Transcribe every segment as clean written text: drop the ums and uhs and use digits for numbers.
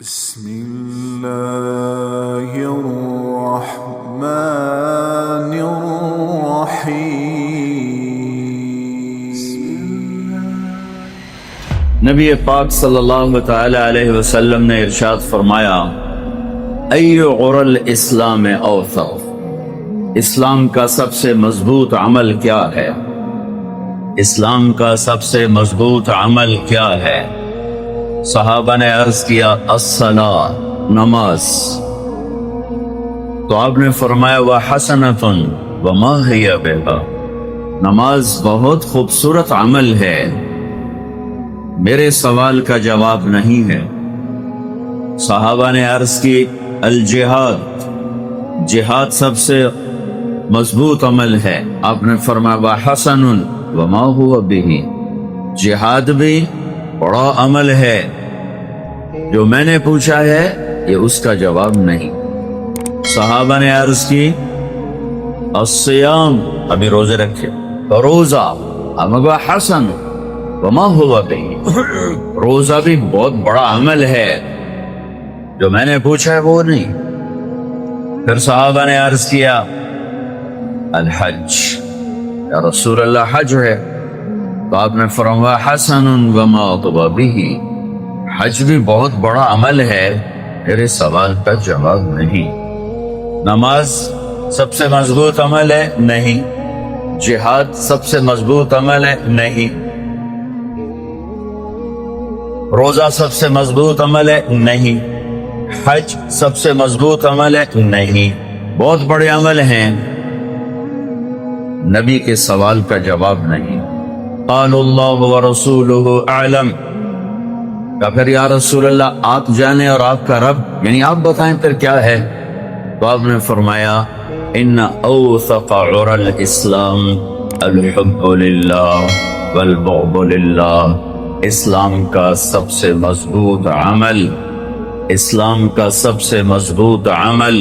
بسم الله الرحمن الرحيم نبی پاک صلی اللہ تعالی علیہ وسلم نے ارشاد فرمایا، ای غر الاسلام اوثق، اسلام کا سب سے مضبوط عمل کیا ہے؟ اسلام کا سب سے مضبوط عمل کیا ہے؟ صحابہ نے عرض کیا الصلاۃ، نماز۔ تو آپ نے فرمایا وحسنۃ وما ہی بہا، نماز بہت خوبصورت عمل ہے، میرے سوال کا جواب نہیں ہے۔ صحابہ نے عرض کی الجہاد، جہاد سب سے مضبوط عمل ہے۔ آپ نے فرمایا وحسن وما هو به، جہاد بھی بڑا عمل ہے، جو میں نے پوچھا ہے یہ اس کا جواب نہیں۔ صحابہ نے عرض کی الصیام، ابھی روزے رکھے، روزہ اما حسن وما ہوا بھی، روزہ بھی بہت بڑا عمل ہے، جو میں نے پوچھا ہے وہ نہیں۔ پھر صحابہ نے عرض کیا الحج، یا رسول اللہ حج ہے؟ تو آپ نے فرمایا حسن وما طب بھی، حج بھی بہت بڑا عمل ہے، میرے سوال کا جواب نہیں۔ نماز سب سے مضبوط عمل ہے؟ نہیں۔ جہاد سب سے مضبوط عمل ہے؟ نہیں۔ روزہ سب سے مضبوط عمل ہے؟ نہیں۔ حج سب سے مضبوط عمل ہے؟ نہیں۔ بہت بڑے عمل ہیں، نبی کے سوال کا جواب نہیں۔ قال اللہ ورسولہ اعلم، کہ پھر یا رسول اللہ آپ جانیں اور آپ کا رب، یعنی آپ بتائیں پھر کیا ہے؟ تو آپ نے فرمایا ان اوثق عر الاسلام الحب للہ والبغض للہ، اسلام کا سب سے مضبوط عمل، اسلام کا سب سے مضبوط عمل،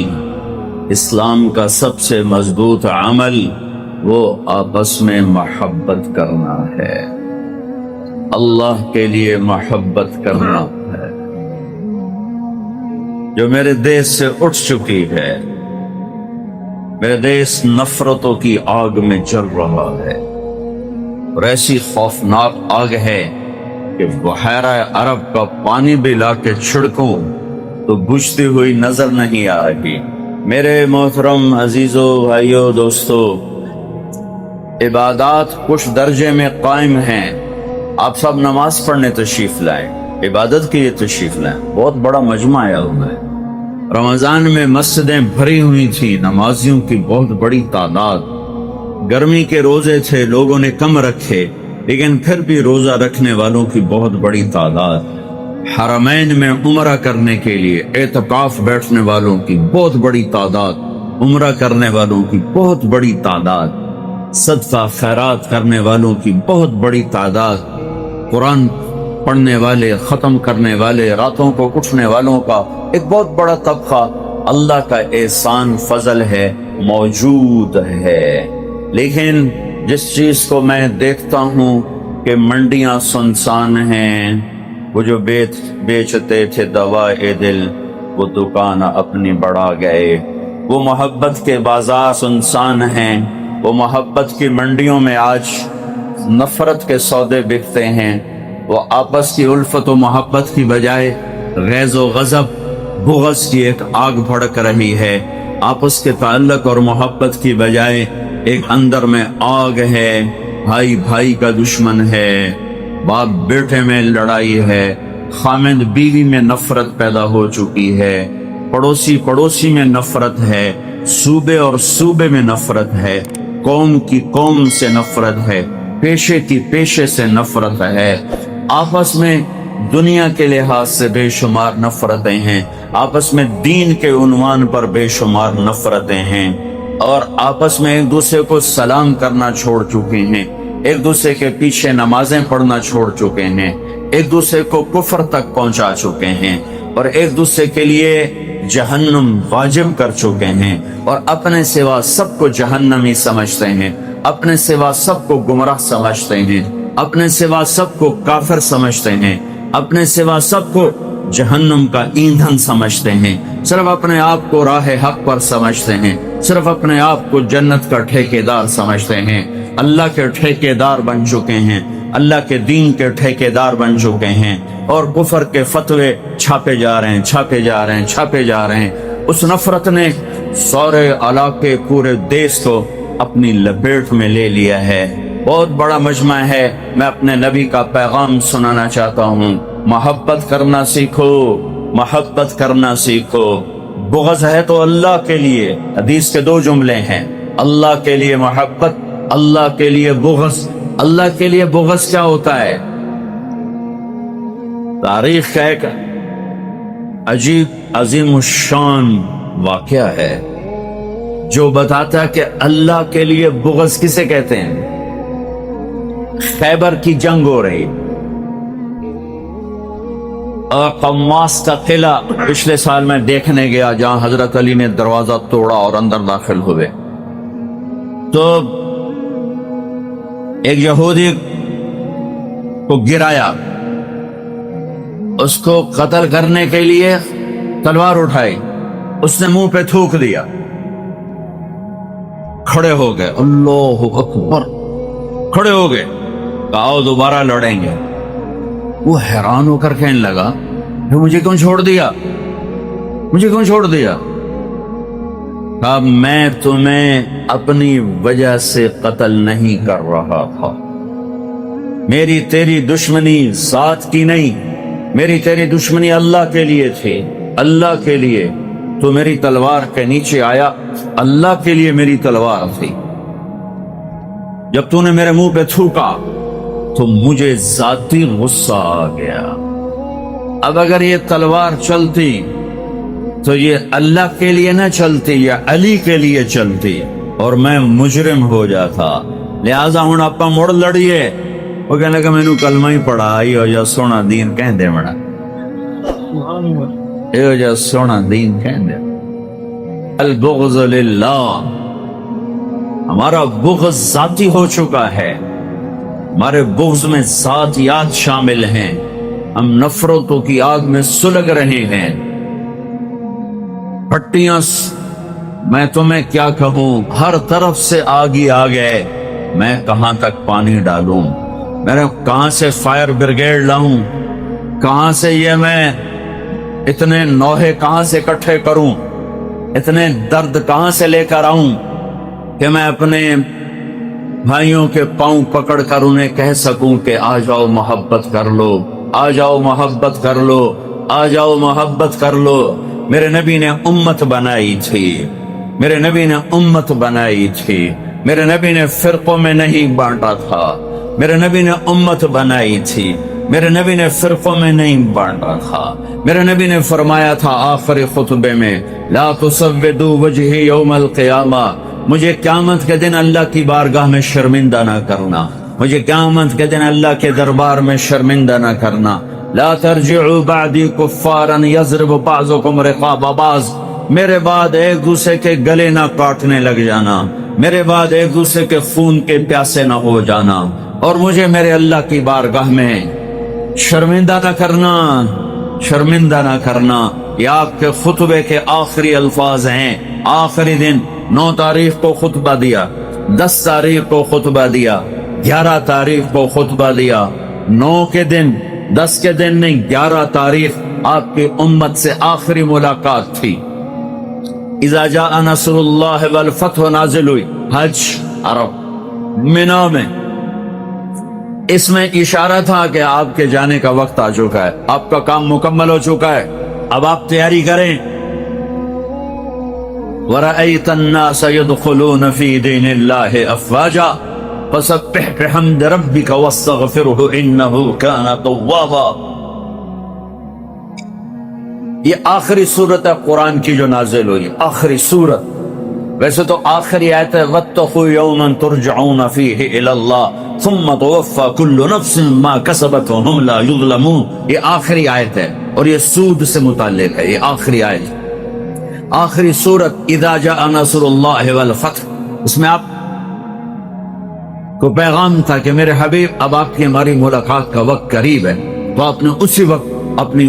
اسلام کا سب سے مضبوط عمل وہ آپس میں محبت کرنا ہے، اللہ کے لیے محبت کرنا ہے، جو میرے دیش سے اٹھ چکی ہے۔ میرے دیش نفرتوں کی آگ میں جل رہا ہے، اور ایسی خوفناک آگ ہے کہ بحیرہ عرب کا پانی بھی لا کے چھڑکوں تو بجھتی ہوئی نظر نہیں آئے گی۔ میرے محترم عزیزو، بھائیو، دوستو، عبادات کچھ درجے میں قائم ہیں۔ آپ سب نماز پڑھنے تشریف لائیں، عبادت کے لیے تشریف لائیں، بہت بڑا مجمع آیا ہوا ہے۔ رمضان میں مسجدیں بھری ہوئی تھی، نمازیوں کی بہت بڑی تعداد، گرمی کے روزے تھے، لوگوں نے کم رکھے، لیکن پھر بھی روزہ رکھنے والوں کی بہت بڑی تعداد، حرمین میں عمرہ کرنے کے لیے اعتکاف بیٹھنے والوں کی بہت بڑی تعداد، عمرہ کرنے والوں کی بہت بڑی تعداد، صدقہ خیرات کرنے والوں کی بہت بڑی تعداد، قرآن پڑھنے والے، ختم کرنے والے، راتوں کو اٹھنے والوں کا ایک بہت بڑا طبقہ، اللہ کا احسان فضل ہے، موجود ہے۔ لیکن جس چیز کو میں دیکھتا ہوں کہ منڈیاں سنسان ہیں، وہ جو بیچتے تھے دوائے دل وہ دکان اپنی بڑھا گئے، وہ محبت کے بازار سنسان ہیں، وہ محبت کی منڈیوں میں آج نفرت کے سودے بکتے ہیں، وہ آپس کی الفت و محبت کی بجائے غیظ و غضب، بغض کی ایک آگ بھڑک رہی ہے، آپس کے تعلق اور محبت کی بجائے ایک اندر میں آگ ہے، بھائی بھائی کا دشمن ہے، باپ بیٹے میں لڑائی ہے، خامند بیوی میں نفرت پیدا ہو چکی ہے، پڑوسی پڑوسی میں نفرت ہے، صوبے اور صوبے میں نفرت ہے، قوم کی قوم سے نفرت ہے، پیشے کی پیشے سے نفرت ہے، آپس میں دنیا کے لحاظ سے بے شمار نفرتیں ہیں، آپس میں دین کے عنوان پر بے شمار نفرتیں ہیں، اور آپس میں ایک دوسرے کو سلام کرنا چھوڑ چکے ہیں، ایک دوسرے کے پیچھے نمازیں پڑھنا چھوڑ چکے ہیں، ایک دوسرے کو کفر تک پہنچا چکے ہیں، اور ایک دوسرے کے لیے جہنم واجب کر چکے ہیں، اور اپنے سوا سب کو جہنمی سمجھتے ہیں، اپنے سوا سب کو گمراہ سمجھتے ہیں، اپنے سوا سب کو کافر سمجھتے ہیں، اپنے سوا سب کو جہنم کا ایندھن سمجھتے ہیں، صرف اپنے آپ کو راہ حق پر سمجھتے ہیں، صرف اپنے آپ کو جنت کا ٹھیکیدار سمجھتے ہیں، اللہ کے ٹھیکیدار بن چکے ہیں، اللہ کے دین کے ٹھیکیدار بن چکے ہیں، اور کفر کے فتوے چھاپے جا رہے ہیں، چھاپے جا رہے ہیں، چھاپے جا رہے ہیں۔ اس نفرت نے سارے علاقے، پورے دیش کو اپنی لپیٹ میں لے لیا ہے۔ بہت بڑا مجمع ہے، میں اپنے نبی کا پیغام سنانا چاہتا ہوں۔ محبت کرنا سیکھو، محبت کرنا سیکھو۔ بغض ہے تو اللہ کے لیے، حدیث کے 2 جملے ہیں، اللہ کے لیے محبت، اللہ کے لیے بغض۔ اللہ کے لیے بغض کیا ہوتا ہے؟ تاریخ کا ایک عجیب عظیم الشان واقعہ ہے جو بتاتا ہے کہ اللہ کے لیے بغض کسے کہتے ہیں۔ خیبر کی جنگ ہو رہی، قماس کا قلعہ پچھلے سال میں دیکھنے گیا جہاں حضرت علی نے دروازہ توڑا اور اندر داخل ہوئے، تو ایک یہودی کو گرایا، اس کو قتل کرنے کے لیے تلوار اٹھائی، اس نے منہ پہ تھوک دیا، کھڑے ہو گئے، اللہ اکبر، کھڑے ہو گئے، آؤ دوبارہ لڑیں گے۔ وہ حیران ہو کر کہنے لگا مجھے کیوں چھوڑ دیا، مجھے کیوں چھوڑ دیا؟ کہا میں تمہیں اپنی وجہ سے قتل نہیں کر رہا تھا، میری تیری دشمنی ذات کی نہیں، میری تیری دشمنی اللہ کے لیے تھی، اللہ کے لیے تو میری تلوار کے نیچے آیا، اللہ کے لیے میری تلوار تھی۔ جب تو نے میرے منہ پہ تھوکا تو مجھے ذاتی غصہ آ گیا۔ اب اگر یہ تلوار چلتی تو یہ اللہ کے لیے نہ چلتی، یا علی کے لیے چلتی، اور میں مجرم ہو جاتا، لہذا ہوں آپ مڑ لڑیے۔ وہ کہنے لگا میں نے کلمہ ہی پڑھا، یہ جو سونا دین کہہ دے مڑا، یہ جو سونا دین کہہ دے۔ البغض للہ، ہمارا بغض ذاتی ہو چکا ہے، ہمارے بغض میں ذاتیات شامل ہیں، ہم نفرتوں کی آگ میں سلگ رہے ہیں۔ پٹیاں میں تمہیں کیا کہوں، ہر طرف سے آگ ہی آ گئے، میں کہاں تک پانی ڈالوں، میں کہاں سے فائر بریگیڈ لاؤں، کہاں سے یہ میں اتنے نوحے کہاں سے اکٹھے کروں، اتنے درد کہاں سے لے کر آؤں کہ میں اپنے بھائیوں کے پاؤں پکڑ کر انہیں کہہ سکوں کہ آ جاؤ محبت کر لو، آ جاؤ محبت کر لو، آ جاؤ محبت کر لو۔ میرے نبی نے امت بنائی تھی، میرے نبی نے امت بنائی تھی، میرے نبی نے فرقوں میں نہیں بانٹا تھا، میرے نبی نے امت بنائی تھی، میرے نبی نے فرقوں میں نہیں بانٹا تھا۔ میرے نبی نے فرمایا تھا آخری خطبے میں، لا تسودوا وجہی یوم القیامہ، مجھے قیامت کے دن اللہ کی بارگاہ میں شرمندہ نہ کرنا، مجھے قیامت کے دن اللہ کے دربار میں شرمندہ نہ کرنا۔ لا ترجعوا بعدی کفارا یضرب بعضکم رقاب بعض، میرے بعد ایک دوسرے کے گلے نہ کاٹنے لگ جانا، میرے بعد ایک دوسرے کے خون کے پیاسے نہ ہو جانا، اور مجھے میرے اللہ کی بارگاہ میں شرمندہ نہ کرنا، شرمندہ نہ کرنا۔ یہ آپ کے خطبے کے آخری الفاظ ہیں۔ آخری دن 9 تاریخ کو خطبہ دیا، 10 تاریخ کو خطبہ دیا، 11 تاریخ کو خطبہ دیا، 9 کے دن، 10 کے دن نہیں، 11 تاریخ آپ کی امت سے آخری ملاقات تھی۔ اذا جاء نصر اللہ والفتح نازل ہوئی، حج عرب مینا میں، اس میں اشارہ تھا کہ آپ کے جانے کا وقت آ چکا ہے، آپ کا کام مکمل ہو چکا ہے، اب آپ تیاری کریں۔ وَرَأَيْتَ النَّاسَ يَدْخُلُونَ فِي دِينِ اللَّهِ أَفْوَاجًا فَسَبِّحْ بِحَمْدِ رَبِّكَ وَاسْتَغْفِرْهُ إِنَّهُ كَانَ تَوَّابًا۔ یہ آخری صورت ہے قرآن کی جو نازل ہوئی، آخری صورت۔ ویسے تو آخری آیت ہے وَاتَّقُوا يَوْمًا تُرْجَعُونَ فِيهِ إِلَى اللَّهِ ثُمَّ تُوَفَّى كُلُّ نَفْسٍ مَا كَسَبَتْ وَهُمْ لَا يُظْلَمُونَ۔ یہ آخری آیت ہے اور یہ سود سے متعلق ہے، یہ آخری آیت، آخری صورت اذا جاء نصر اللہ والفتح۔ اس میں آپ کو پیغام تھا کہ میرے حبیب اب آپ کی ہماری ملاقات کا وقت قریب ہے، تو آپ نے اسی وقت اپنی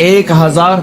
1000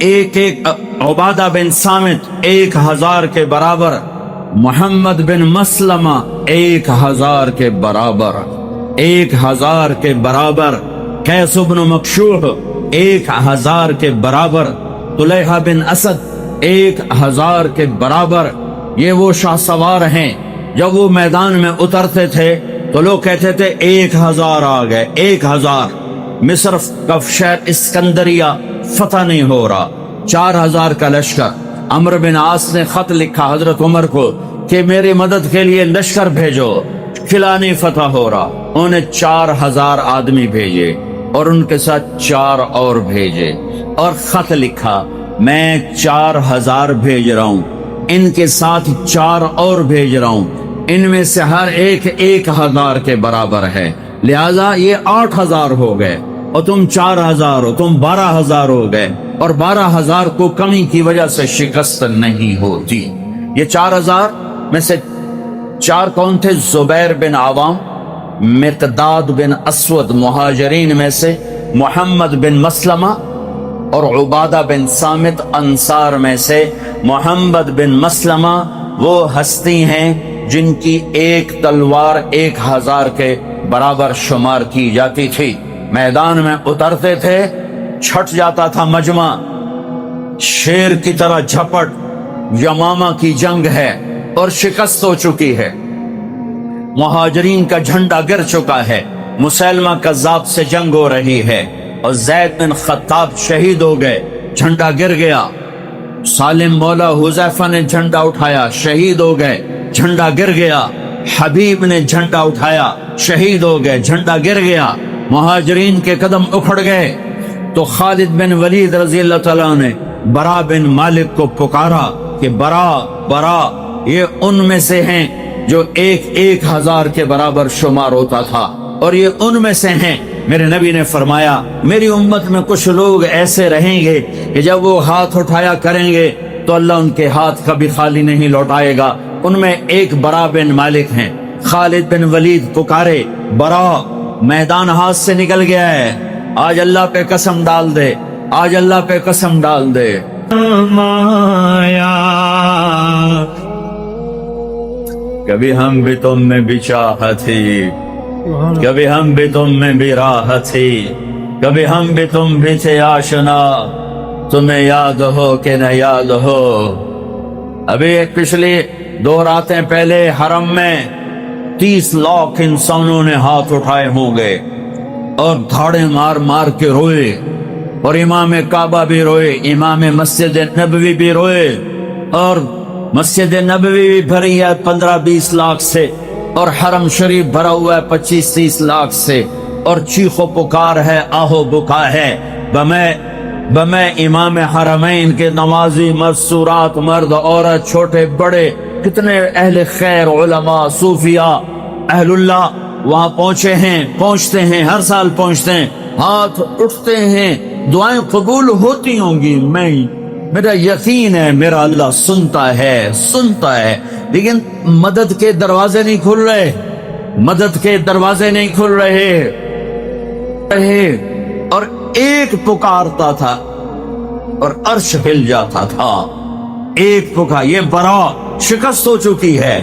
ایک ایک عبادہ بن سامت 1000 کے برابر، محمد بن مسلمہ 1000 کے برابر، 1000 کے برابر، قیس بن مکشوح 1000 کے برابر، طلحہ بن اسد 1000 کے برابر۔ یہ وہ شاہ سوار ہیں جب وہ میدان میں اترتے تھے تو لوگ کہتے تھے 1000 آ گئے، 1000۔ مصر کا شہر اسکندریہ فتح نہیں ہو رہا، 4000 کا لشکر۔ عمرو بن عاص نے خط لکھا حضرت عمر کو کہ میری مدد کے لیے لشکر بھیجو، قلعہ نہیں فتح ہو رہا۔ انہوں نے 4000 آدمی بھیجے اور ان کے ساتھ 4 اور بھیجے اور خط لکھا میں 4000 بھیج رہا ہوں، ان کے ساتھ 4 اور بھیج رہا ہوں، ان میں سے ہر ایک 1000 کے برابر ہے، لہذا یہ 8000 ہو گئے اور تم 4000 ہو، تم 12000 ہو گئے، اور 12000 کو کمی کی وجہ سے شکست نہیں ہوتی۔ یہ 4000 میں سے 4 کون تھے؟ زبیر بن عوام، مقداد بن اسود مہاجرین میں سے، محمد بن مسلمہ اور عبادہ بن سامت انصار میں سے۔ محمد بن مسلمہ وہ ہستی ہیں جن کی ایک تلوار 1000 کے برابر شمار کی جاتی تھی، میدان میں اترتے تھے، چھٹ جاتا تھا مجمع، شیر کی طرح جھپٹ، یمامہ کی جنگ ہے اور شکست ہو چکی ہے، مہاجرین کا جھنڈا گر چکا ہے، مسیلمہ کذاب سے جنگ ہو رہی ہے اور زید بن خطاب شہید ہو گئے، جھنڈا گر گیا، سالم مولا حذیفہ نے جھنڈا اٹھایا، شہید ہو گئے، جھنڈا گر گیا، حبیب نے جھنڈا اٹھایا، شہید ہو گئے، جھنڈا گر گیا، مہاجرین کے قدم اکھڑ گئے، تو خالد بن ولید رضی اللہ تعالیٰ نے برا بن مالک کو پکارا کہ برا یہ ان میں سے ہیں جو 1000 کے برابر شمار ہوتا تھا، اور یہ ان میں سے ہیں۔ میرے نبی نے فرمایا میری امت میں کچھ لوگ ایسے رہیں گے کہ جب وہ ہاتھ اٹھایا کریں گے تو اللہ ان کے ہاتھ کبھی خالی نہیں لوٹائے گا، ان میں ایک برا بن مالک ہیں۔ خالد بن ولید پکارے، برا میدان ہاتھ سے نکل گیا ہے، آج اللہ پہ قسم ڈال دے، آج اللہ پہ قسم ڈال دے۔ کبھی ہم بھی تم میں بھی چاہت تھی، کبھی ہم بھی تم میں بھی راحت تھی، کبھی ہم بھی تم بھی تھے آشنا، تمہیں یاد ہو کہ نہ یاد ہو۔ ابھی پچھلی 2 راتیں پہلے حرم میں 30 لاکھ انسانوں نے ہاتھ اٹھائے ہوں گے اور دھاڑے مار مار کے روئے، اور امام کعبہ بھی روئے، امام مسجد نبوی بھی روئے، اور مسجد نبوی بھی بھری ہے 15-20 لاکھ سے، اور حرم شریف بھرا ہوا ہے 25-30 لاکھ سے، اور چیخ و پکار ہے، آہو بکا ہے، بمیں امام حرمین کے نمازی، مستورات، مرد عورت، چھوٹے بڑے، کتنے اہل خیر، علماء، صوفیاء، اہل اللہ وہاں پہنچتے ہیں، ہر سال پہنچتے ہیں، ہاتھ اٹھتے ہیں، دعائیں قبول ہوتی ہوں گی، میرا یقین ہے میرا اللہ سنتا ہے، لیکن مدد کے دروازے نہیں کھل رہے، مدد کے دروازے نہیں کھل رہے، اور ایک پکارتا تھا اور عرش ہل جاتا تھا، ایک پکار۔ یہ برا شکست ہو چکی ہے،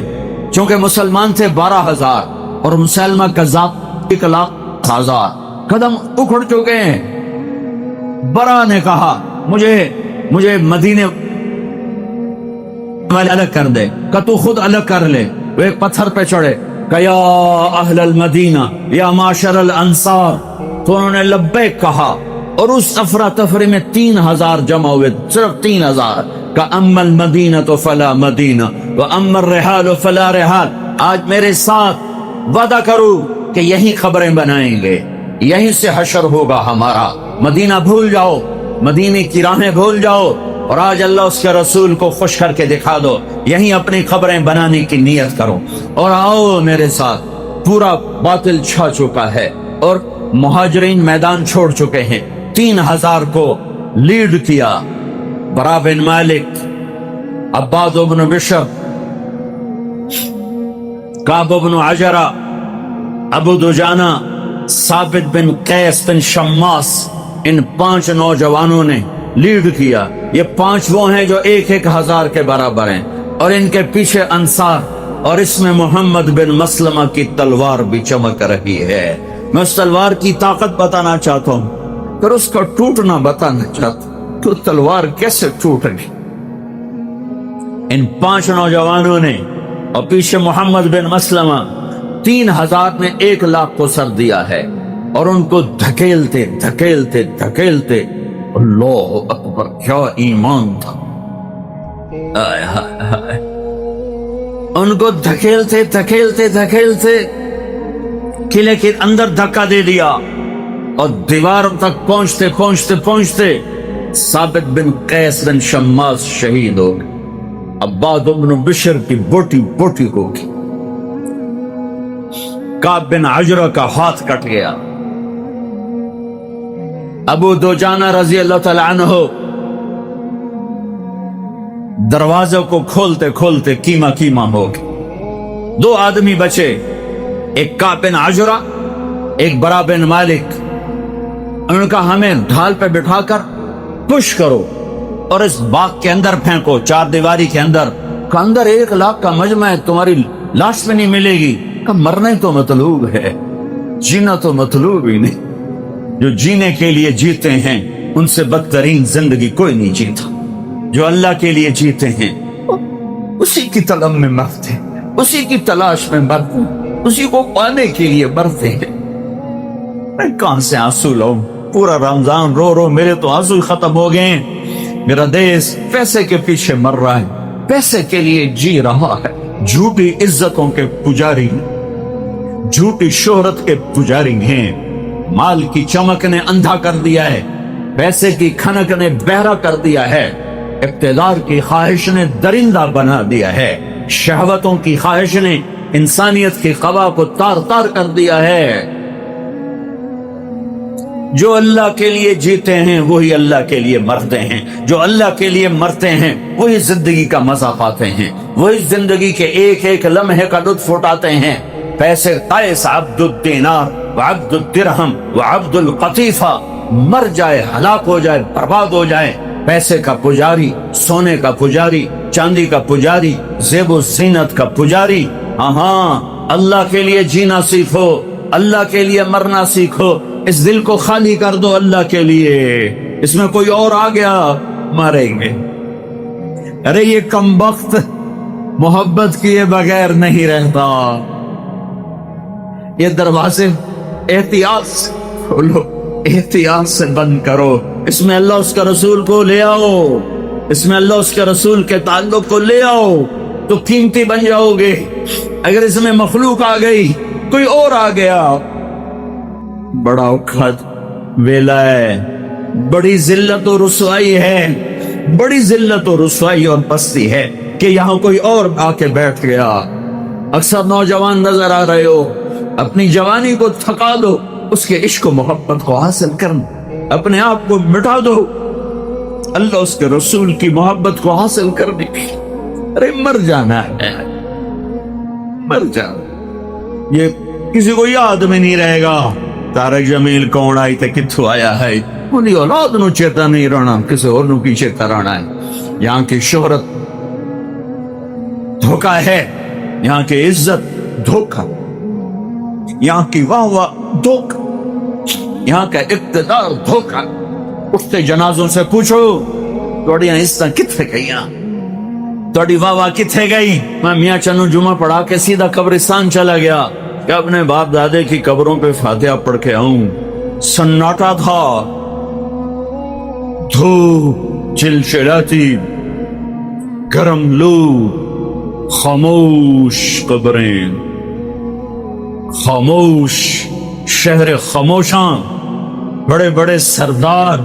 چونکہ مسلمان تھے 12000 اور مسلمہ کذاب 1,00,000، قدم اکھڑ چکے ہیں۔ برا نے کہا مجھے مدینے والے الگ کر دے، کہ تو خود الگ کر لے۔ وہ ایک پتھر پہ چڑھے کہ یا اہل المدینہ یا معاشر الانصار، تو انہوں نے لبیک کہا، اور اس افراتفری میں 3000 جمع ہوئے، صرف 3000، کہ اما المدینہ فلا مدینہ واما الرحال فلا رحال۔ آج میرے ساتھ وعدہ کرو کہ یہی خبریں بنائیں گے، یہیں سے حشر ہوگا ہمارا، مدینہ بھول جاؤ، مدینے کی راہیں بھول جاؤ، اور آج اللہ اس کے رسول کو خوش کر کے دکھا دو، یہیں اپنی خبریں بنانے کی نیت کرو، اور آؤ میرے ساتھ۔ پورا باطل چھا چکا ہے اور مہاجرین میدان چھوڑ چکے ہیں۔ 3000 کو لیڈ کیا برا بن مالک، عباد بن بشر، کعب بن عجرہ، ابو دجانہ، ثابت بن قیس بن شماس، ان 5 نوجوانوں نے لیڈ کیا. یہ 5 وہ ہیں جو 1,000 کے برابر ہیں اور ان کے پیچھے انصار, اور اس میں محمد بن مسلمہ کی تلوار بھی چمک رہی ہے. میں اس تلوار کی طاقت بتانا چاہتا ہوں پھر اس کا ٹوٹنا بتانا چاہتا ہوں. تو تلوار کیسے ٹوٹ گئی؟ ان 5 نوجوانوں نے اور پیچھے محمد بن مسلمہ 3,000 نے 1,00,000 کو سر دیا ہے اور ان کو دھکیلتے دھکیلتے دھکیلتے. اللہ اکبر, کیا ایمان تھا. آئے ہائے ہائے, ان کو دھکیلتے دھکیلتے دھکیلتے قلعے کے اندر دھکا دے دیا اور دیواروں تک پہنچتے پہنچتے پہنچتے ثابت بن قیس بن شماس شہید ہو گئے. عباد بن بشر کی بوٹی بوٹی ہوگی. کعب بن عجرہ کا ہاتھ کٹ گیا. ابو دوجانہ رضی اللہ تعالی عنہ دروازے کو کھولتے کھولتے کیما کیما ہو گئے. 2 آدمی بچے, ایک کعب بن عجرہ, ایک برا بن مالک. انہوں نے کہا ہمیں ڈھال پہ بٹھا کر پش کرو اور اس باغ کے اندر پھینکو, 4 دیواری کے اندر. کہ اندر 1,00,000 کا مجمع ہے, تمہاری لاش میں نہیں ملے گی. کہ مرنا تو مطلوب ہے, جینا تو مطلوب ہی نہیں. جو جینے کے لیے جیتے ہیں ان سے بدترین زندگی کوئی نہیں جیتا. جو اللہ کے لیے جیتے ہیں اسی کی طلب میں مرتے ہیں, اسی کی تلاش میں مرتے ہیں, اسی کو پانے کے لیے مرتے ہیں. میں کہاں سے آنسو لاؤں؟ پورا رمضان رو رو میرے تو آنسو ختم ہو گئے ہیں. میرا دیش پیسے کے پیچھے مر رہا ہے, پیسے کے لیے جی رہا ہے. جھوٹی عزتوں کے پجاری, جھوٹی شہرت کے پجاری ہیں. مال کی چمک نے اندھا کر دیا ہے, پیسے کی کھنک نے بہرا کر دیا ہے, اقتدار کی خواہش نے درندہ بنا دیا ہے, شہوتوں کی خواہش نے انسانیت کی قوا کو تار تار کر دیا ہے. جو اللہ کے لیے جیتے ہیں وہی اللہ کے لیے مرتے ہیں, جو اللہ کے لیے مرتے ہیں وہی زندگی کا مزہ پاتے ہیں, وہی زندگی کے ایک ایک لمحے کا لطف اٹھاتے ہیں. پیسے قیس عبد الدینار وعبد الدرہم وعبد القطیفہ مر جائے, ہلاک ہو جائے, برباد ہو جائے. پیسے کا پجاری, سونے کا پجاری, چاندی کا پجاری, زیب و زینت کا پجاری. ہاں, اللہ کے لیے جینا سیکھو, اللہ کے لیے مرنا سیکھو. اس دل کو خالی کر دو اللہ کے لیے. اس میں کوئی اور آ گیا ماریں گے. ارے یہ کمبخت محبت کیے بغیر نہیں رہتا. یہ دروازے احتیاط سے کھولو, احتیاط سے بند کرو. اس میں اللہ اس کا رسول کو لے آؤ, اس میں اللہ اس کے رسول کے تعلق کو لے آؤ تو قیمتی بن جاؤ گے. اگر اس میں مخلوق آ گئی, کوئی اور آ گیا, بڑا اوقات ویلا ہے, بڑی ذلت و رسوائی ہے, بڑی ذلت و رسوائی اور پستی ہے کہ یہاں کوئی اور آ کے بیٹھ گیا. اکثر نوجوان نظر آ رہے ہو, اپنی جوانی کو تھکا دو, اس کے عشق و محبت کو حاصل کرنا, اپنے آپ کو مٹا دو اللہ اس کے رسول کی محبت کو حاصل کرنے کی. ارے مر جانا ہے, مر جانا. یہ کسی کو یاد میں نہیں رہے گا تارک جمیل کون آئی تے کتھو آیا ہے. انہیں اولاد نو چیتا نہیں رہنا, کسی اور نو کی چیتا رہنا ہے. یہاں کی شہرت دھوکہ ہے, یہاں کی عزت دھوکہ, یہاں کی واہ واہ دھوکہ, یہاں کا اقتدار دھوکہ. اٹھتے جنازوں سے پوچھو توڑیاں عزتاں کتھے گئیاں, توڑی واہ واہ کتھے گئی. میں میاں چنو جمعہ پڑھا کے سیدھا قبرستان چلا گیا کہ اپنے باپ دادے کی قبروں پہ فاتحہ پڑھ کے آؤں. سناٹا تھا, دھوپ چلچلاتی, گرم لو, خاموش قبریں, خاموش شہر خاموشاں, بڑے بڑے سردار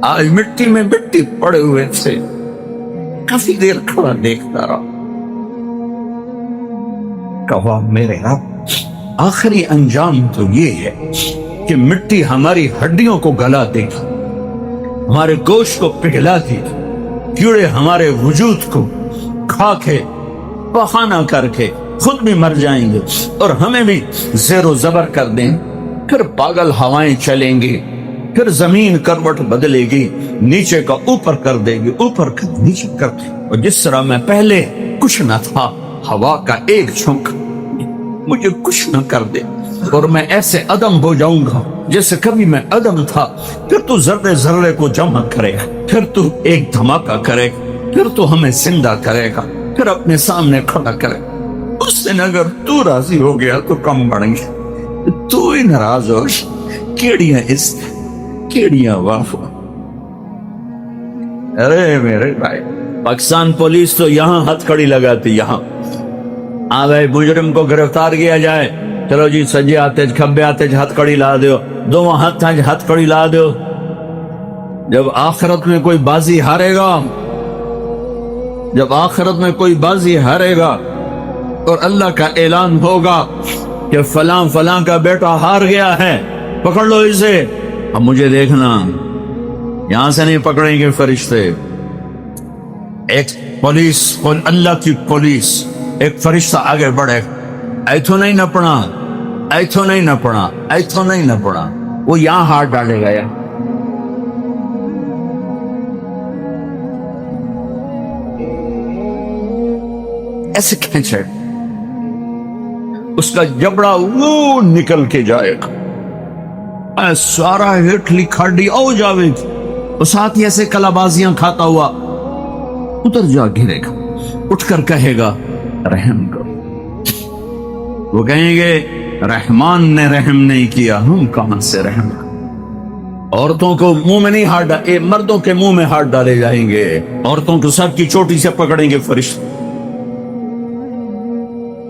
آج مٹی میں مٹی پڑے ہوئے تھے. کافی دیر کھڑا دیکھتا رہا, کہا میرے رب آخری انجام تو یہ ہے کہ مٹی ہماری ہڈیوں کو گلا دے گی, ہمارے گوشت کو پگھلا دے گی, کیڑے ہمارے وجود کو کھا کے بہانہ کر کے خود بھی مر جائیں گے اور ہمیں بھی زیر و زبر کر دیں. پھر پاگل ہوائیں چلیں گی, پھر زمین کروٹ بدلے گی، نیچے کا اوپر کر دے گی، اوپر کا نیچے کر دے گی، اور جس طرح میں پہلے کچھ نہ تھا، ہوا کا ایک جھونکا مجھے کچھ نہ کر دے اور میں ایسے عدم ہو جاؤں گا جیسے کبھی میں عدم تھا، پھر تو ذرے ذرے کو جمع کرے گا، پھر تو ایک دھماکہ کرے گا، پھر تو ہمیں زندہ کرے گا، پھر اپنے سامنے کھڑا کرے گا۔ اس دن اگر تو راضی ہو گیا تو کم بڑھیں گے، تو ہی ناراض ہو کیڑیاں اس کیڑیاں واف۔ ارے میرے بھائی، پاکستان پولیس تو یہاں ہتھ کڑی لگاتی، یہاں بھائی مجرم کو گرفتار کیا جائے، چلو جی سجے آتے کھبے آتے ہتھ کڑی لا دیو، دو ہتھ کڑی لا دیو۔ جب آخرت میں کوئی بازی ہارے گا، جب آخرت میں کوئی بازی ہارے گا اور اللہ کا اعلان ہوگا کہ فلاں فلاں کا بیٹا ہار گیا ہے، پکڑ لو اسے، اب مجھے دیکھنا یہاں سے نہیں پکڑیں گے فرشتے، ایک پولیس، اللہ کی پولیس، ایک فرشتہ آگے بڑھے، ایتھو نہیں نپنا، ایتھو نہیں نپنا، ایتھو نہیں نپنا، وہ یہاں ہاتھ ڈالے گا، یا ایسے کھینچے، اس کا جبڑا وہ نکل کے جائے گا، سارا ہٹلی کھڑی او جاوے گی، اور ساتھ ہی ایسے کلابازیاں کھاتا ہوا ادھر جا گرے گا، اٹھ کر کہے گا رحم کرو، وہ کہیں گے رحمان نے رحم نہیں کیا، ہم کہاں سے رحم کریں؟ عورتوں کو منہ میں نہیں ہاتھ ڈالے، مردوں کے منہ میں ہاتھ ڈالے جائیں گے، عورتوں کو سب کی چوٹی سے پکڑیں گے فرشتے۔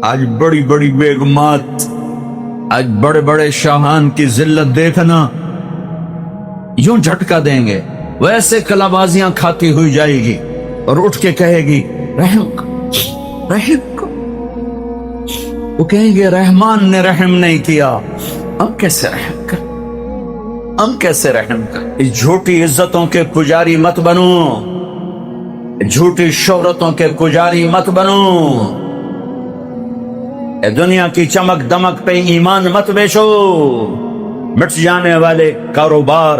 آج بڑی بڑی بیگمات، آج بڑے بڑے شاہان کی ذلت دیکھنا، یوں جھٹکا دیں گے، ویسے کلابازیاں کھاتی ہوئی جائے گی اور اٹھ کے کہے گی رحم کرو، رحم کرو، وہ کہیں گے رحمان نے رحم نہیں کیا، ہم کیسے رحم کریں، ہم کیسے رحم کریں؟ اس جھوٹی عزتوں کے پجاری مت بنو، جھوٹی شہرتوں کے پجاری مت بنو، اے دنیا کی چمک دمک پہ ایمان مت بیچو، مٹ جانے والے کاروبار،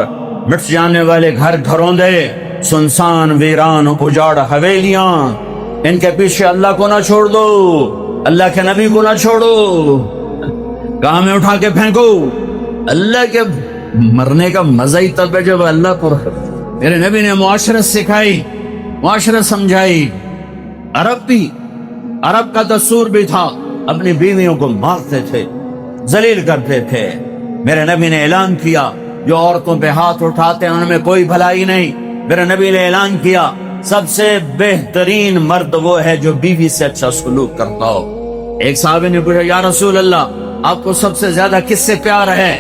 مٹ جانے والے گھر گھروں دے، سنسان ویران اجاڑ حویلیاں، ان کے پیچھے اللہ کو نہ چھوڑ دو، اللہ کے نبی کو نہ چھوڑو، کہاں میں اٹھا کے پھینکو، اللہ کے مرنے کا مزہ ہی تب ہے جب اللہ پر، میرے نبی نے معاشرت سکھائی، معاشرت سمجھائی، عرب کا دستور بھی تھا، اپنی بیویوں کو مارتے تھے، ذلیل کرتے تھے، میرے نبی نے اعلان کیا جو عورتوں پہ ہاتھ اٹھاتے ہیں ان میں کوئی بھلائی نہیں، میرے نبی نے اعلان کیا سب سے بہترین مرد وہ ہے جو بیوی سے اچھا سلوک کرتا ہو۔ ایک صحابی نے پوچھا یا رسول اللہ آپ کو سب سے زیادہ کس سے پیار ہے؟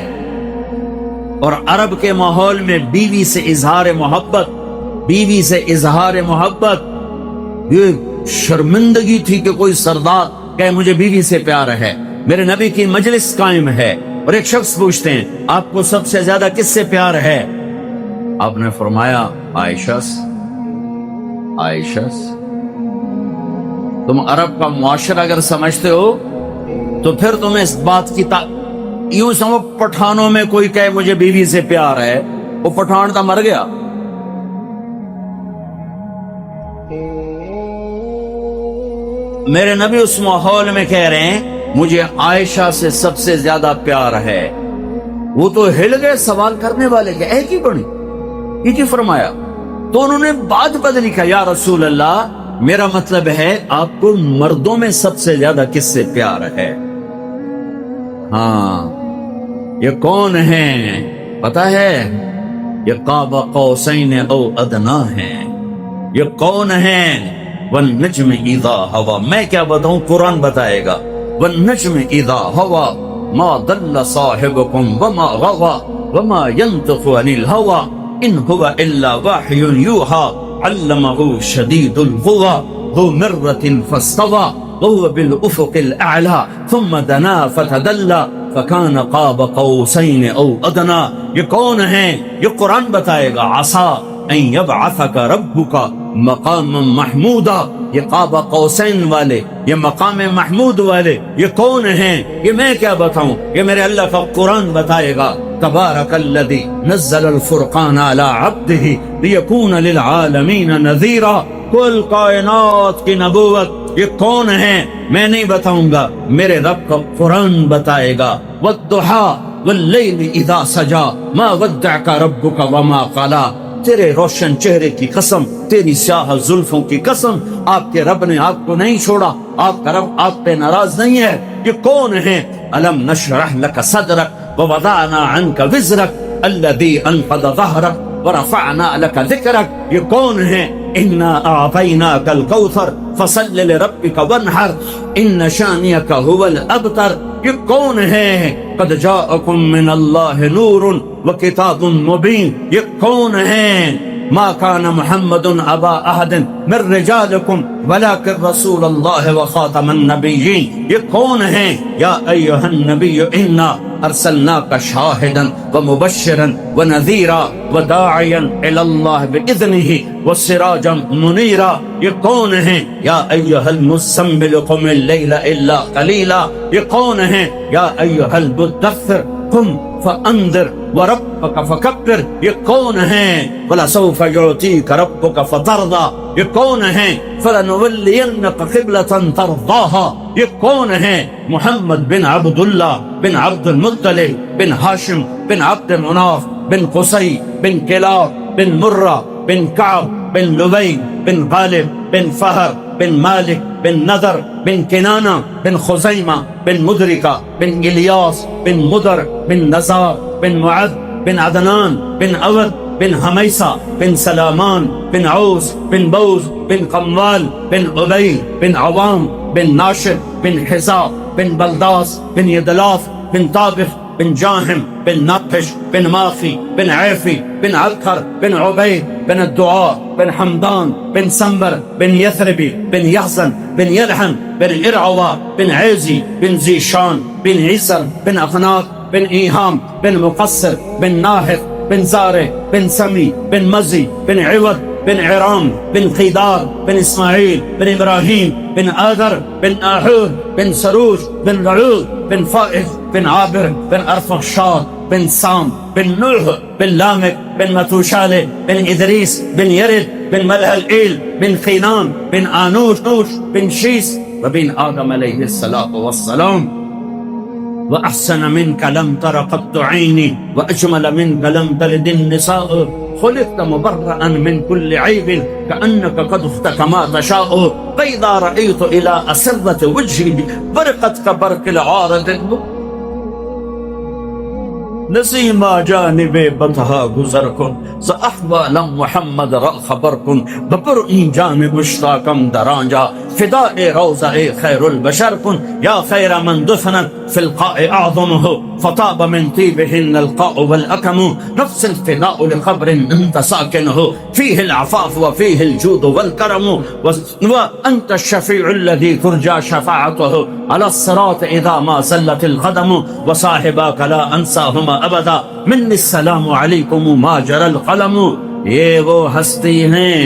اور عرب کے ماحول میں بیوی سے اظہار محبت، بیوی سے اظہار محبت یہ شرمندگی تھی کہ کوئی سردار کہ مجھے بیوی سے پیار ہے۔ میرے نبی کی مجلس قائم ہے اور ایک شخص پوچھتے ہیں آپ کو سب سے زیادہ کس سے پیار ہے؟ آپ نے فرمایا عائشہ سے۔ عائشہ سے۔ تم عرب کا معاشرہ اگر سمجھتے ہو تو پھر تمہیں اس بات کی یوں سمجھو پٹھانوں میں کوئی کہے مجھے بیوی سے پیار ہے، وہ پٹھان تو مر گیا۔ میرے نبی اس ماحول میں کہہ رہے ہیں مجھے عائشہ سے سب سے زیادہ پیار ہے، وہ تو ہل گئے سوال کرنے والے کہ اے کی بڑی یہ کی فرمایا؟ تو انہوں نے بات بدلی کہا یا رسول اللہ میرا مطلب ہے آپ کو مردوں میں سب سے زیادہ کس سے پیار ہے؟ ہاں یہ کون ہیں پتا ہے؟ یہ قاب قوسین او ادنا ہیں۔ یہ کون ہیں؟ والنجم اذا ہوا، میں کیا بتاؤں قرآن بتائے گا۔ والنجم اذا ہوا ما ضل صاحبکم وما غوا وما ينطق عن الهوى ان هو الا وحی یوحى علمه شدید القوى ذو مرة فاستوى وهو بالافق الاعلى ثم دنا فتدلى فكان قاب قوسين او ادنى۔ یہ کون ہیں؟ یہ قرآن بتائے گا۔ عسى ان يبعثك ربك مقام محمودا، یہ قاب قوسین والے، یہ مقام محمود والے یہ کون ہیں؟ یہ میں کیا بتاؤں، یہ میرے اللہ کا قرآن بتائے گا۔ تبارک الذی نزل الفرقان علی عبدہ لیکون للعالمین نذیرا. کل کائنات کی نبوت یہ کون ہے میں نہیں بتاؤں گا، میرے رب کا قرآن بتائے گا. والضحی واللیل اذا سجا ما ودعک ربک وما قلا. تیرے روشن چہرے کی قسم، تیری سیاہ زلفوں کی قسم، آپ کے رب نے آپ کو نہیں چھوڑا، آپ کا رب آپ پہ ناراض نہیں ہے. یہ کون ہے؟ الم نشرح لک صدرک ووضعنا عنک وزرک الذی انقض ظہرک ورفعنا لک ذکرک. یہ کون ہے؟ انا اعطیناک الکوثر فصل لربک وانحر ان شانئک هو الابتر. یہ کون ہے؟ قد جاءکم من اللہ نور وکتاب مبین. یہ کون ہے؟ ما كان محمد ابا احد من رجالکم ولکن رسول اللہ وخاتم النبیین. یہ کون ہے؟ یا ایھا النبی انا ارسلناک شاہدا ومبشرا ونذیرا وداعیا الی اللہ باذنہ وسراجا منیرا. یہ کون ہے؟ یا ایھا المزمل قم اللیل الا قلیلا. یہ کون ہے؟ یا ایھا المدثر قم فانذر وربک فکبر. یہ کون ہے؟ ولسوف یعطیک ربک فترضی. یہ کون ہے؟ فلنولینک قبلۃ ترضاها. یہ کون ہے؟ محمد بن عبداللہ بن عبد المطلب بن ہاشم بن عبد مناف بن قصی بن کلاب بن مرہ بن کعب بن لبی بن غالب بن فہر بن مالک بن نضر بن کنانہ بن خزیمہ بن مدرکہ بن الیاس بن مدر بن نزار بن معد بن عدنان بن اود بن حمیسہ بن سلامان بن عوس بن بوز بن قموال بن عبی بن عوام بن ناشر بن حزا بن بلداس بن یدلاف بن طابخ بن جاہم بن نطش بن ماخی بن عیفی بن علقر بن عبید بن الدعاء بن حمدان بن سنبر بن یثربی بن یحزن بن یلحم بن ارعوا بن عیزی بن زیشان بن عیسر بن اخناق بن ایہام بن مقصر بن ناحق بن زارع بن سمی بن مزی بن عوض بن عرام بن قیدار بن اسماعیل بن ابراہیم بن آذر بن آحور بن سروج بن رعود بن فائز بن عابر بن ارفخشاد بن سام بن نوح بن لامک بن متوشالہ بن ادریس بن یرد بن ملہلئیل بن قینان بن آنوش بن شیس وبن آدم علیہ السلام. وأحسن منك لم تر قط عيني وأجمل منك لم تلد النساء خلقت مبرأ من كل عيب كأنك قد اختك ما تشاء فإذا رأيت إلى أسرة وجهي برقت كبرق العارض نسیم جانب بطها گزر کن ز احوالم محمد را خبر کن بپر این جانب مشتاقم در آنجا فداء روضه خیر البشر کن یا خیر من دفنت في القاء اعظمه فطاب من طيبهن القاء والاكم نفس الفداء لقبر انت ساكنه فيه العفاف وفيه الجود والكرم وانت الشفيع الذي ترجى شفاعته على الصراط اذا ما زلت القدم وصاحباك لا انساهما ابدا مني السلام علیکم ما جرى القلم. یہ وہ ہستی ہیں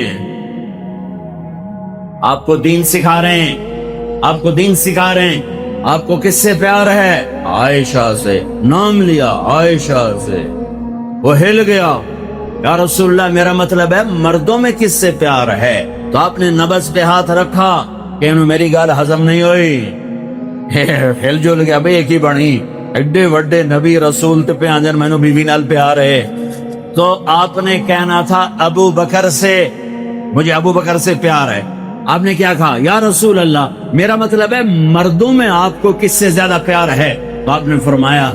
آپ کو دین سکھا رہے ہیں، آپ کو دین سکھا رہے ہیں. آپ کو کس سے پیار ہے؟ عائشہ سے. نام لیا عائشہ سے، وہ ہل گیا. یا رسول اللہ میرا مطلب ہے مردوں میں کس سے پیار ہے؟ تو آپ نے نبض پہ ہاتھ رکھا کہ انہوں میری گال ہضم نہیں ہوئی. ہل جل گیا بھئی ایک ہی بڑی ایڈے وڈے نبی رسول تے پہ آنجر میں نو بیوی نال پیار ہے. تو آپ نے کہنا تھا ابو بکر سے، مجھے ابو بکر سے پیار ہے. آپ نے کیا کہا؟ یا رسول اللہ میرا مطلب ہے مردوں میں آپ کو کس سے زیادہ پیار ہے؟ تو آپ نے فرمایا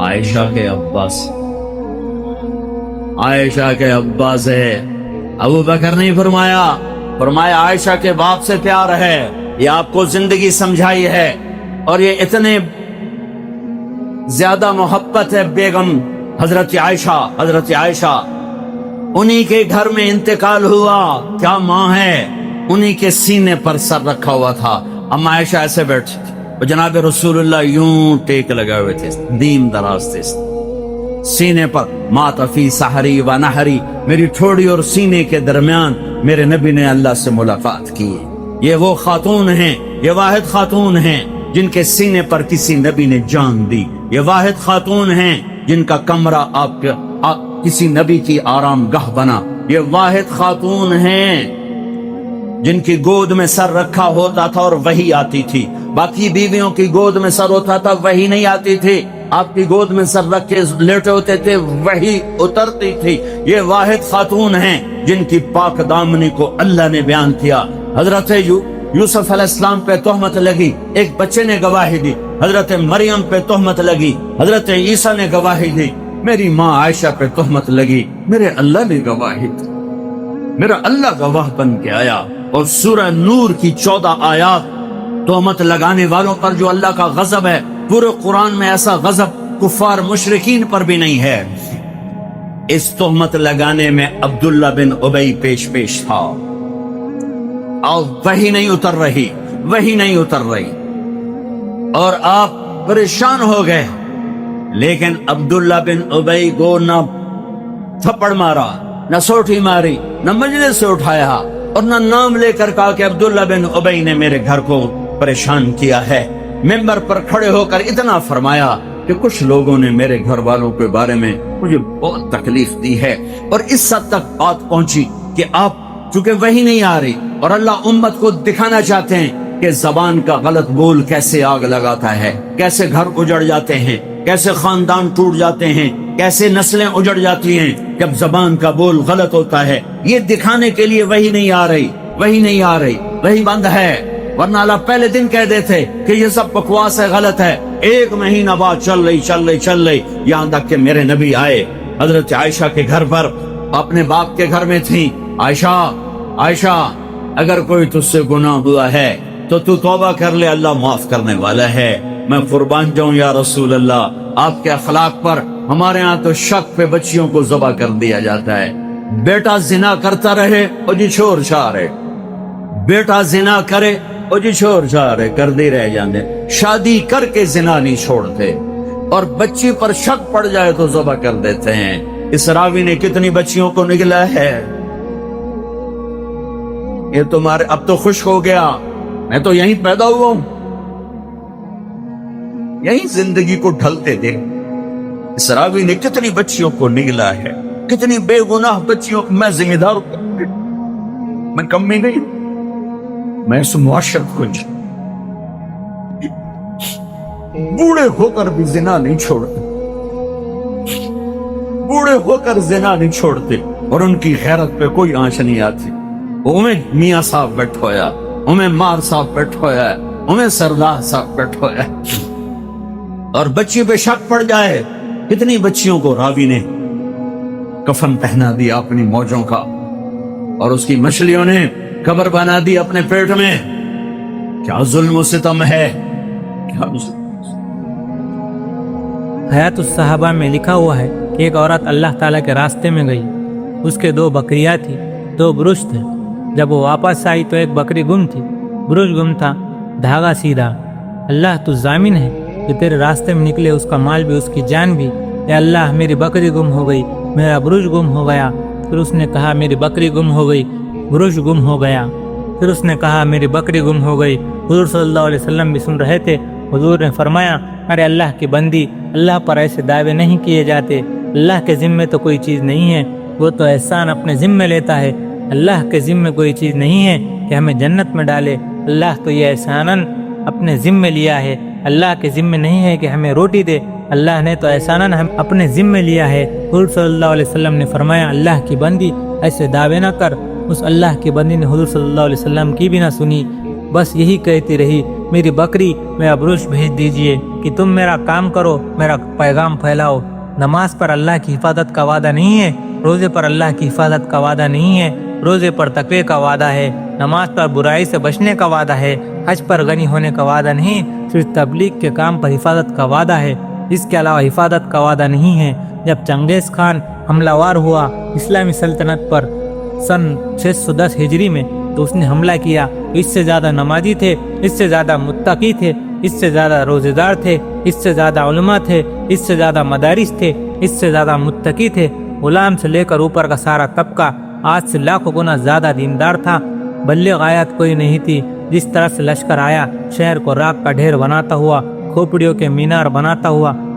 عائشہ کے ابا سے. عائشہ کے ابا سے. ابو بکر نہیں فرمایا، فرمایا عائشہ کے باپ سے پیار ہے. یہ آپ کو زندگی سمجھائی ہے اور یہ اتنے زیادہ محبت ہے بیگم حضرت عائشہ. انہی کے گھر میں انتقال ہوا. کیا ماں ہے؟ انہی کے سینے پر سر رکھا ہوا تھا. اما عائشہ ایسے بیٹھی تھی، جناب رسول اللہ یوں ٹیک لگے ہوئے تھے، دیم دراز تھے سینے پر. مات فی سحری و نحری، میری ٹھوڑی اور سینے کے درمیان میرے نبی نے اللہ سے ملاقات کی. یہ وہ خاتون ہیں، یہ واحد خاتون ہیں جن کے سینے پر کسی نبی نے جان دی. یہ واحد خاتون ہیں جن کا کمرہ کسی نبی کی آرام گاہ بنا. یہ واحد خاتون ہیں جن کی گود میں سر رکھا ہوتا تھا اور وحی آتی تھی. باقی بیویوں کی گود میں سر ہوتا تھا، وحی نہیں آتی تھی. آپ کی گود میں سر رکھ کے لیٹے ہوتے تھے، وحی اترتی تھی. یہ واحد خاتون ہیں جن کی پاک دامنی کو اللہ نے بیان کیا. حضرت یوسف علیہ السلام پہ تہمت لگی، ایک بچے نے گواہی دی. حضرت مریم پہ تہمت لگی، حضرت عیسیٰ نے گواہی دی. میری ماں عائشہ پہ تہمت لگی، میرے اللہ نے گواہی دی. میرا اللہ گواہ بن کے آیا. اور سورہ نور کی 14 آیات تہمت لگانے والوں پر جو اللہ کا غضب ہے، پورے قرآن میں ایسا غضب کفار مشرکین پر بھی نہیں ہے. اس تہمت لگانے میں عبداللہ بن ابی پیش تھا. اور وہی نہیں اتر رہی اور آپ پریشان ہو گئے. لیکن عبداللہ بن ابی کو نہ تھپڑ مارا، نہ سوٹھی ماری، نہ مجلس سے اٹھایا اور نہ نام لے کر کہا کہ عبداللہ بن ابی نے میرے گھر کو پریشان کیا ہے. ممبر پر کھڑے ہو کر اتنا فرمایا کہ کچھ لوگوں نے میرے گھر والوں کے بارے میں مجھے بہت تکلیف دی ہے. اور اس حد تک بات پہنچی کہ آپ چونکہ وہی نہیں آ رہی اور اللہ امت کو دکھانا چاہتے ہیں کہ زبان کا غلط بول کیسے آگ لگاتا ہے، کیسے گھر اجڑ جاتے ہیں، کیسے خاندان ٹوٹ جاتے ہیں، کیسے نسلیں اجڑ جاتی ہیں جب زبان کا بول غلط ہوتا ہے. یہ دکھانے کے لیے وہی نہیں آ رہی، وہی بند ہے. ورنہ اللہ پہلے دن کہہ دیتے کہ یہ سب بکواس ہے، غلط ہے. 1 مہینہ بعد چل رہی یہاں تک کہ میرے نبی آئے. حضرت عائشہ کے گھر پر اپنے باپ کے گھر میں تھی. عائشہ اگر کوئی تجھ سے گناہ ہوا ہے تو توبہ کر لے، اللہ معاف کرنے والا ہے. میں قربان جاؤں یا رسول اللہ، آپ کے اخلاق پر. ہمارے ہاں تو شک پہ بچیوں کو ذبح کر دیا جاتا ہے. بیٹا زنا کرتا رہے اور جی چھوڑ چھا رہے، بیٹا زنا کرے اور جی چھوڑ چھا رہے، کر دے رہ جاندے. شادی کر کے زنا نہیں چھوڑتے اور بچی پر شک پڑ جائے تو ذبح کر دیتے ہیں. اس راوی نے کتنی بچیوں کو نگلا ہے. یہ تمہارے اب تو خشک ہو گیا، میں تو یہیں پیدا ہوا ہوں، یہیں زندگی کو ڈھلتے دے. اس راوی نے کتنی بچیوں کو نگلا ہے، کتنی بے گناہ بچیوں کو. میں ذمہ دار ہوں، میں کمی نہیں ہوں. میں اس معاشرت کو بوڑھے ہو کر بھی زنا نہیں چھوڑتے، بوڑھے ہو کر زنا نہیں چھوڑتے اور ان کی غیرت پہ کوئی آنچ نہیں آتی. ہمیں میاں صاحب بیٹھ ہویا، ہمیں مار صاحب بیٹھ ہویا ہے، ہمیں سردار صاحب بیٹھ ہویا ہے. اور بچی پہ شک پڑ جائے. کتنی بچیوں کو راوی نے کفن پہنا دیا اپنی موجوں کا اور اس کی مچھلیوں نے قبر بنا دی اپنے پیٹ میں. کیا ظلم و ستم ہے، کیا حیات الصحابہ میں لکھا ہوا ہے کہ ایک عورت اللہ تعالیٰ کے راستے میں گئی. اس کے 2 بکریاں تھی، 2 برش تھے. جب وہ واپس آئی تو ایک بکری گم تھی، برش گم تھا، دھاگا سیدھا. اللہ تو ضامن ہے کہ تیرے راستے میں نکلے اس کا مال بھی، اس کی جان بھی. اے اللہ میری بکری گم ہو گئی، میرا برش گم ہو گیا. پھر اس نے کہا میری بکری گم ہو گئی، برش گم ہو گیا. پھر اس نے کہا میری بکری گم ہو گئی. حضور صلی اللہ علیہ وسلم بھی سن رہے تھے. حضور نے فرمایا ارے اللہ کی بندی، اللہ پر ایسے دعوے نہیں کیے جاتے. اللہ کے ذمے تو کوئی چیز نہیں ہے، وہ تو احسان اپنے ذمے لیتا ہے. اللہ کے ذمے کوئی چیز نہیں ہے کہ ہمیں جنت میں ڈالے. اللہ تو یہ احساناً اپنے ذمے لیا ہے. اللہ کے ذمے نہیں ہے کہ ہمیں روٹی دے، اللہ نے تو احساناً ہم اپنے ذمے لیا ہے. حضور صلی اللہ علیہ وسلم نے فرمایا اللہ کی بندی ایسے دعوے نہ کر. اس اللہ کی بندی نے حضور صلی اللہ علیہ وسلم کی بھی نہ سنی، بس یہی کہتی رہی میری بکری میرا برش بھیج دیجئے کہ تم میرا کام کرو، میرا پیغام پھیلاؤ. نماز پر اللہ کی حفاظت کا وعدہ نہیں ہے، روزے پر اللہ کی حفاظت کا وعدہ نہیں ہے. روزے پر تقوی کا وعدہ ہے، نماز پر برائی سے بچنے کا وعدہ ہے، حج پر غنی ہونے کا وعدہ نہیں، صرف تبلیغ کے کام پر حفاظت کا وعدہ ہے. اس کے علاوہ حفاظت کا وعدہ نہیں ہے. جب چنگیز خان حملہ وار ہوا اسلامی سلطنت پر سن 610 ہجری میں تو اس نے حملہ کیا. اس سے زیادہ نمازی تھے، اس سے زیادہ متقی تھے، اس سے زیادہ روزے دار تھے، اس سے زیادہ علماء تھے، اس سے زیادہ مدارس تھے، اس سے زیادہ متقی تھے. غلام سے لے کر اوپر کا سارا طبقہ آج سے لاکھوں گنا زیادہ دیندار تھا. بلغ آیات کوئی نہیں تھی. جس طرح سے لشکر آیا شہر کو راکھ کا ڈھیر بناتا ہوا، کھوپڑیوں کے مینار بناتا ہوا،